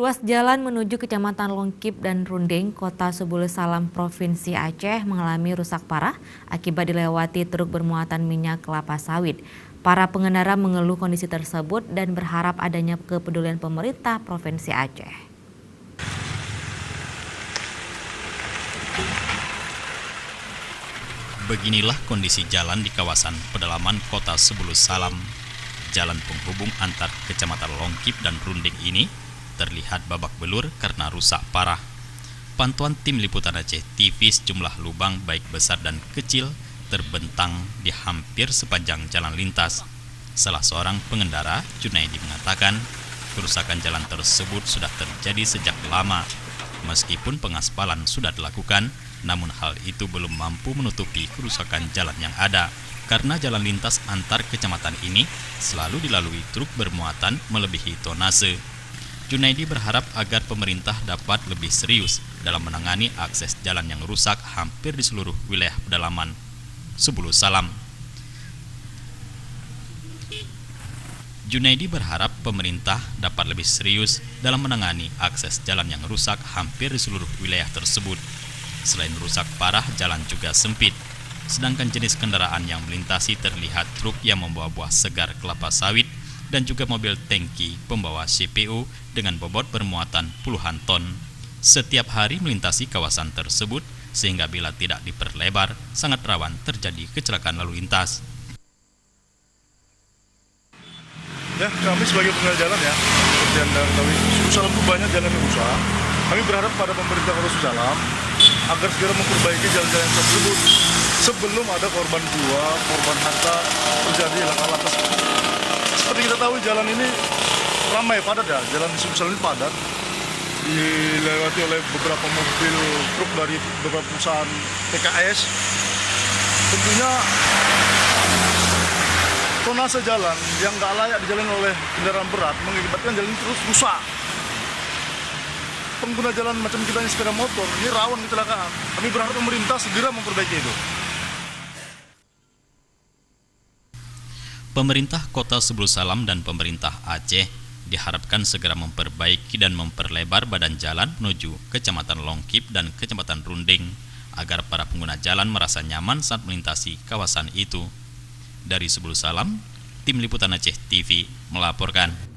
Ruas jalan menuju Kecamatan Longkip dan Rundeng, Kota Sebulu Salam, Provinsi Aceh mengalami rusak parah akibat dilewati truk bermuatan minyak kelapa sawit. Para pengendara mengeluh kondisi tersebut dan berharap adanya kepedulian pemerintah Provinsi Aceh. Beginilah kondisi jalan di kawasan pedalaman Kota Sebulu Salam. Jalan penghubung antar Kecamatan Longkip dan Rundeng ini terlihat babak belur karena rusak parah. Pantauan tim liputan Aceh TV, sejumlah lubang baik besar dan kecil terbentang di hampir sepanjang jalan lintas. Salah seorang pengendara, Junaidi, mengatakan kerusakan jalan tersebut sudah terjadi sejak lama. Meskipun pengaspalan sudah dilakukan, namun hal itu belum mampu menutupi kerusakan jalan yang ada. Karena jalan lintas antar kecamatan ini selalu dilalui truk bermuatan melebihi tonase. Junaidi berharap agar pemerintah dapat lebih serius dalam menangani akses jalan yang rusak hampir di seluruh wilayah pedalaman Sebulu Salam. Junaidi berharap pemerintah dapat lebih serius dalam menangani akses jalan yang rusak hampir di seluruh wilayah tersebut. Selain rusak parah, jalan juga sempit. Sedangkan jenis kendaraan yang melintasi terlihat truk yang membawa buah segar kelapa sawit dan juga mobil tangki pembawa CPU dengan bobot bermuatan puluhan ton. Setiap hari melintasi kawasan tersebut sehingga bila tidak diperlebar sangat rawan terjadi kecelakaan lalu lintas. Ya, kami sebagai pengguna jalan ya, seperti Anda ketahui, Sebulu Salam itu banyak jalan yang rusak. Kami berharap pada pemerintah Kota Sebulu Salam agar segera memperbaiki jalan-jalan tersebut sebelum ada korban jiwa, korban harta terjadi laka-laka. Seperti kita tahu jalan ini ramai, padat ya, jalan di Sebulu Salam ini padat, dilewati oleh beberapa mobil truk dari beberapa perusahaan PKS. Tentunya tonase jalan yang nggak layak dijalani oleh kendaraan berat mengakibatkan jalan ini terus rusak. Pengguna jalan macam kita ini sepeda motor, ini rawan kecelakaan. Kami berharap pemerintah segera memperbaiki itu. Pemerintah Kota Sebulu Salam dan pemerintah Aceh diharapkan segera memperbaiki dan memperlebar badan jalan menuju Kecamatan Longkip dan Kecamatan Rundeng agar para pengguna jalan merasa nyaman saat melintasi kawasan itu. Dari Sebulu Salam, tim liputan Aceh TV melaporkan.